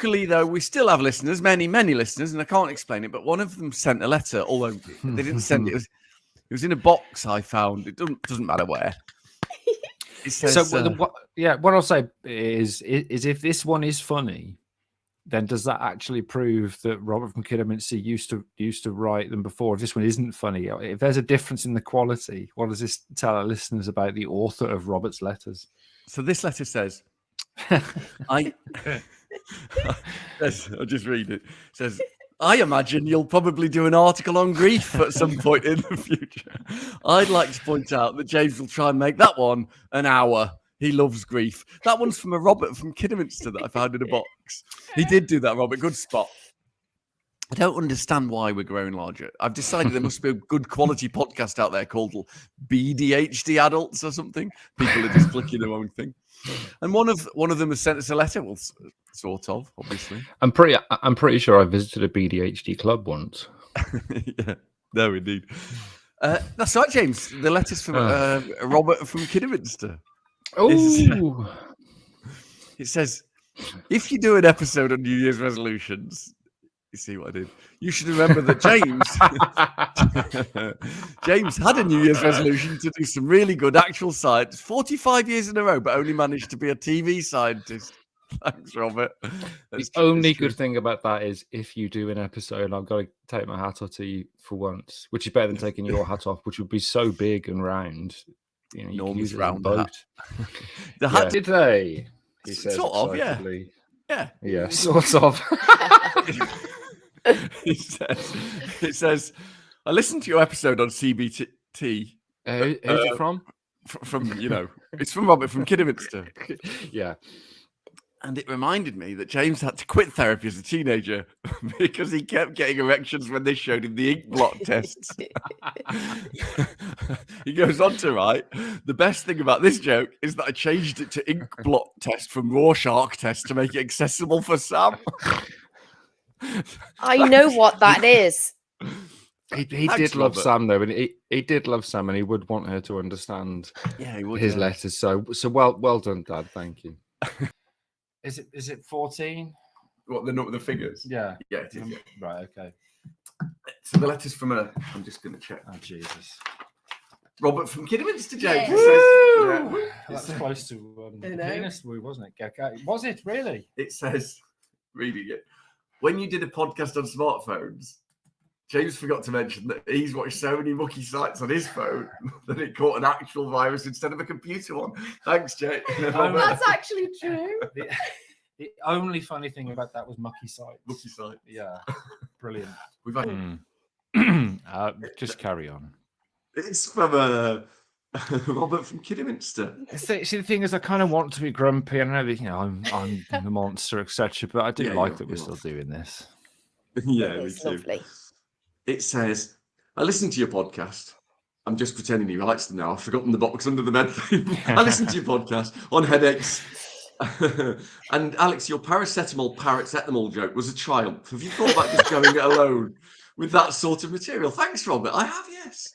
Luckily, though, we still have listeners, many listeners, and I can't explain it, but one of them sent a letter, although they didn't send it. It was in a box I found. It doesn't matter where. It says, what I'll say is if this one is funny, then does that actually prove that Robert from Kidderminster used to write them before? If this one isn't funny, if there's a difference in the quality, what does this tell our listeners about the author of Robert's letters? So this letter says, I'll just read it. It says, I imagine you'll probably do an article on grief at some point in the future. I'd like to point out that James will try and make that one an hour. He loves grief. That one's from a Robert from Kidderminster that I found in a box. He did do that, Robert. Good spot. I don't understand why we're growing larger. I've decided there must be a good quality podcast out there called BDHD Adults or something. People are just clicking the wrong thing. And one of them has sent us a letter. Well, sort of, obviously. I'm pretty sure I visited a BDHD club once. Yeah, no, indeed. That's right, James. The letter's from Robert from Kidderminster. Oh, it says, if you do an episode on New Year's resolutions, you see what I did? You should remember that James had a New Year's resolution to do some really good actual science 45 years in a row, but only managed to be a TV scientist. Thanks, Robert. The only good thing about that is if you do an episode, I've got to take my hat off to you for once, which is better than taking your hat off, which would be so big and round. You know, you can use it round boat. The hat did they? He says sort of, yeah. Yeah, sort of. It says, I listened to your episode on CBT. Who's it from? From it's from Robert from Kidderminster. Yeah. And it reminded me that James had to quit therapy as a teenager because he kept getting erections when they showed him the ink blot tests. He goes on to write, the best thing about this joke is that I changed it to ink blot test from Rorschach test to make it accessible for Sam. I know what that is. He did love Sam though, and he did love Sam, and he would want her to understand his letters. So well done, Dad. Thank you. Is it 14? What, the figures? Yeah. Yeah, it is. Yeah. Right, okay. So the letter's from I'm just going to check. Oh, Jesus. Robert from Kidderminster, James. Yeah. That's close to Venus, wasn't it? Was it really? It says, reading it, when you did a podcast on smartphones, James forgot to mention that he's watched so many mucky sites on his phone that it caught an actual virus instead of a computer one. Thanks, Jay. That's actually true. The only funny thing about that was mucky sites. Mucky sites. Yeah. Brilliant. We've had... just carry on. It's from Robert from Kidderminster. See, the thing is, I kind of want to be grumpy. I know that, I'm the monster, etc. But I do like that we're still doing this. Yeah, me too. Lovely. It says, I listened to your podcast. I'm just pretending he writes them now. I've forgotten the box under the bed thing. I listened to your podcast on headaches. And Alex, your paracetamol joke was a triumph. Have you thought about just going it alone with that sort of material? Thanks, Robert. I have, yes.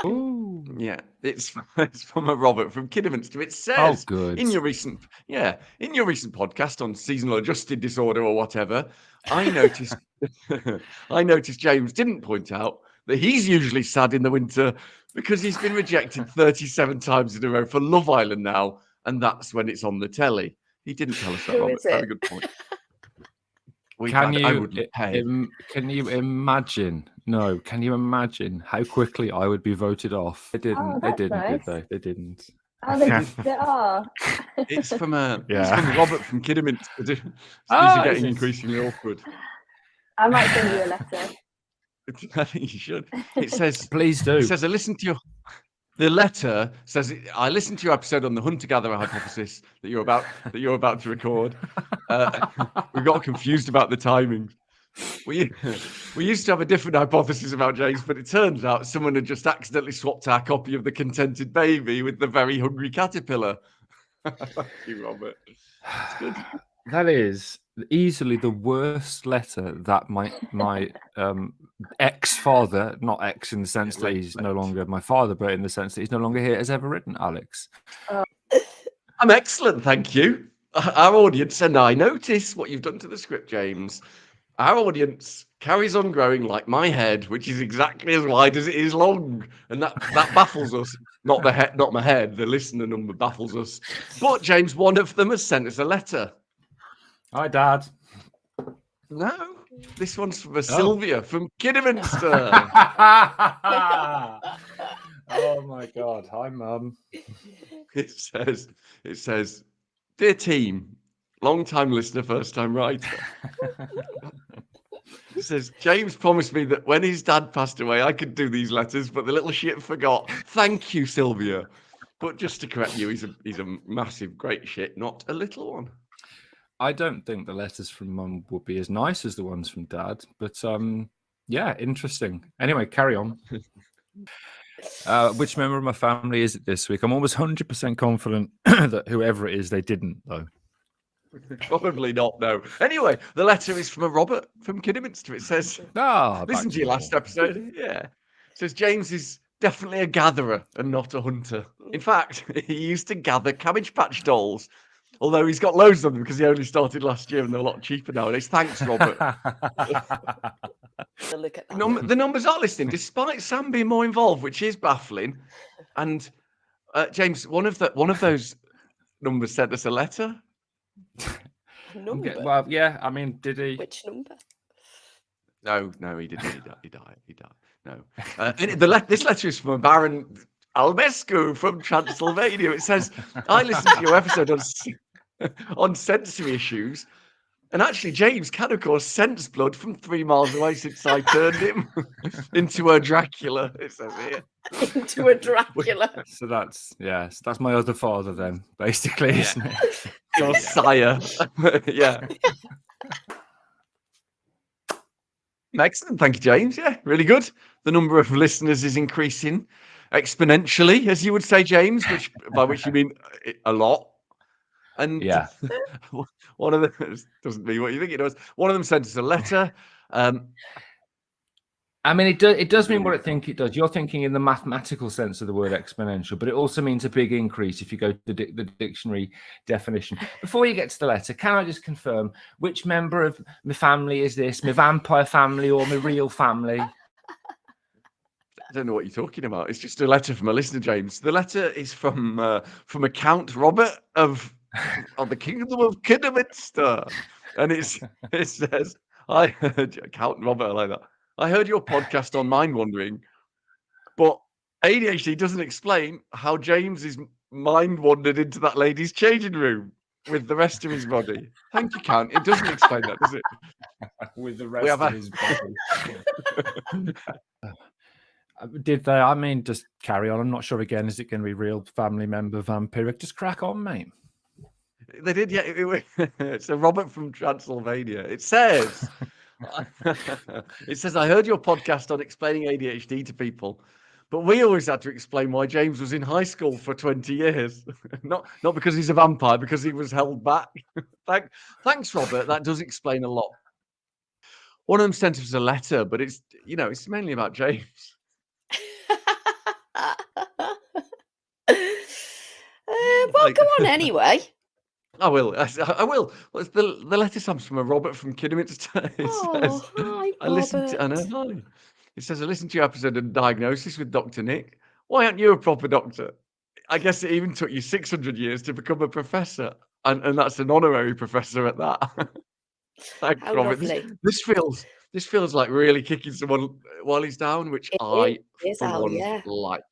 Ooh, yeah. It's from a Robert from Kidderminster. It says, good. in your recent podcast on seasonal adjusted disorder or whatever, I noticed James didn't point out that he's usually sad in the winter because he's been rejected 37 times in a row for Love Island now, and that's when it's on the telly. He didn't tell us that, Robert. Very good point. Can you imagine? No, can you imagine how quickly I would be voted off? They didn't. They didn't, nice. did they? They didn't. Oh, they are. It's from Robert from Kidderminster. These are getting increasingly awkward. I might send you a letter. I think you should. It says, please do. It says, the letter says, I listened to your episode on the hunter-gatherer hypothesis that you're about to record. We got confused about the timing. We used to have a different hypothesis about James, but it turns out someone had just accidentally swapped our copy of The Contented Baby with The Very Hungry Caterpillar. Thank you, Robert. It's good. That is easily the worst letter that my ex-father, not ex in the sense that he's no longer my father, but in the sense that he's no longer here, has ever written, Alex. I'm excellent, thank you. our audience, and I notice what you've done to the script, James. Our audience carries on growing like my head, which is exactly as wide as it is long, and that baffles us. Not the head, not my head. The listener number baffles us. But James, one of them has sent us a letter. Hi, Dad. No, this one's from Sylvia from Kidderminster. Oh my God. Hi, Mum. It says, dear team, long time listener, first time writer. It says, James promised me that when his dad passed away, I could do these letters, but the little shit forgot. Thank you, Sylvia. But just to correct you, he's a massive, great shit, not a little one. I don't think the letters from Mum would be as nice as the ones from Dad, but yeah, interesting. Anyway, carry on. Which member of my family is it this week? I'm almost 100% confident that whoever it is, they didn't, though. Probably not, no. Anyway, the letter is from a Robert from Kidderminster. It says, listen to your last episode. Yeah. It says, James is definitely a gatherer and not a hunter. In fact, he used to gather Cabbage Patch dolls, although he's got loads of them because he only started last year and they're a lot cheaper nowadays. Thanks, Robert. Look at that. The numbers are listing, despite Sam being more involved, which is baffling. And James, one of those numbers sent us a letter. Number? Well, yeah, I mean, did he? Which number? No, he didn't. He died. No. This letter is from Baron Albescu from Transylvania. It says, I listened to your episode on sensory issues. And actually, James can, of course, sense blood from 3 miles away since I turned him into a Dracula, it says here. Into a Dracula. So that's my other father then, basically, isn't it? Your sire. Yeah. Excellent. Thank you, James. Yeah, really good. The number of listeners is increasing exponentially, as you would say, James, by which you mean a lot. And yeah, one of them doesn't mean what you think it does. One of them sent us a letter. I mean, it does mean what I think it does. You're thinking in the mathematical sense of the word exponential, but it also means a big increase if you go to the dictionary definition. Before you get to the letter, can I just confirm which member of my family is this? My vampire family or my real family? I don't know what you're talking about. It's just a letter from a listener, James. The letter is from a Count Robert of the Kingdom of Kidderminster, and it says, "I heard Count Robert, I like that. I heard your podcast on mind wandering, but ADHD doesn't explain how James's mind wandered into that lady's changing room with the rest of his body. Thank you, Count. It doesn't explain that, does it? With the rest of his body." Did they? I mean, just carry on. I'm not sure. Again, is it going to be real family member vampiric? Just crack on, mate. They did, yeah. It's a Robert from Transylvania. It says, I heard your podcast on explaining ADHD to people, but we always had to explain why James was in high school for 20 years. Not because he's a vampire, because he was held back. Thanks, Robert. That does explain a lot. One of them sent us a letter, but it's mainly about James. Well, come on anyway. I will. Well, the letter comes from a Robert from Kidderminster. Oh, hi, I listened to, Robert. hi. It says, I listened to your episode on diagnosis with Dr. Nick. Why aren't you a proper doctor? I guess it even took you 600 years to become a professor. And that's an honorary professor at that. Thanks, How Robert. lovely. This feels like really kicking someone while he's down, which I, for one, like.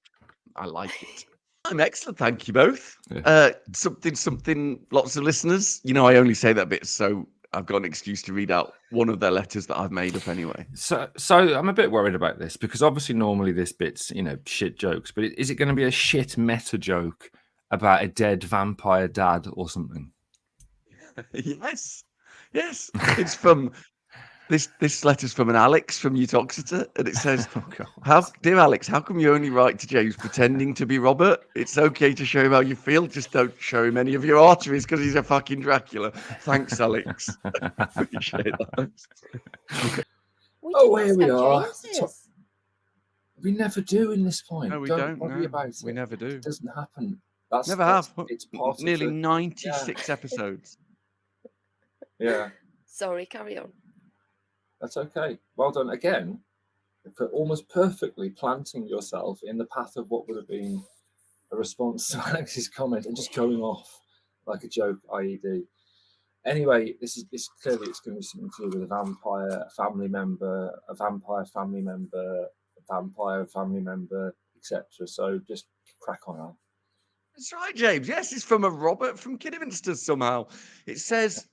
I like it. I'm excellent. Thank you both. Yeah. Something, lots of listeners. I only say that bit so I've got an excuse to read out one of their letters that I've made up anyway. So I'm a bit worried about this because obviously normally this bit's, shit jokes, but is it going to be a shit meta joke about a dead vampire dad or something? Yes. It's from this letter's from an Alex from Utoxeter, and it says, Dear Alex, how come you only write to James pretending to be Robert? It's okay to show him how you feel, just don't show him any of your arteries because he's a fucking Dracula. Thanks, Alex. Appreciate that. Here we are. We never do in this point. No, we don't worry no, about it. We never do. It doesn't happen. That's Never have. It's part Nearly of the, 96 episodes. yeah. Sorry, carry on. That's okay. Well done again for almost perfectly planting yourself in the path of what would have been a response to Alex's comment and just going off like a joke, IED. Anyway, this clearly it's going to be something to do with a vampire family member, a vampire family member, a vampire family member, etc. So just crack on, Al. That's right, James. Yes, it's from a Robert from Kidderminster somehow. It says,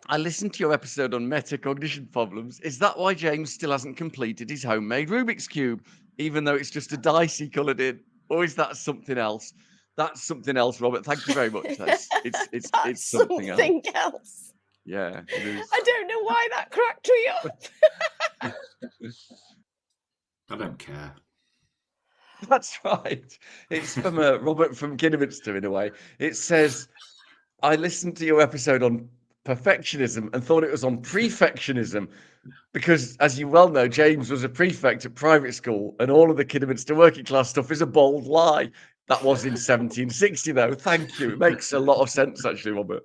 I listened to your episode on metacognition problems. Is that why James still hasn't completed his homemade Rubik's Cube, even though it's just a dice he coloured in? Or is that something else? That's something else, Robert. Thank you very much. That's It's something else. Yeah, it is. I don't know why that cracked me up. I don't care. That's right. It's from Robert from Kidderminster in a way. It says, I listened to your episode on perfectionism and thought it was on prefectionism because, as you well know, James was a prefect at private school and all of the Kidderminster working class stuff is a bold lie. That was in 1760, though. Thank you. It makes a lot of sense, actually, Robert.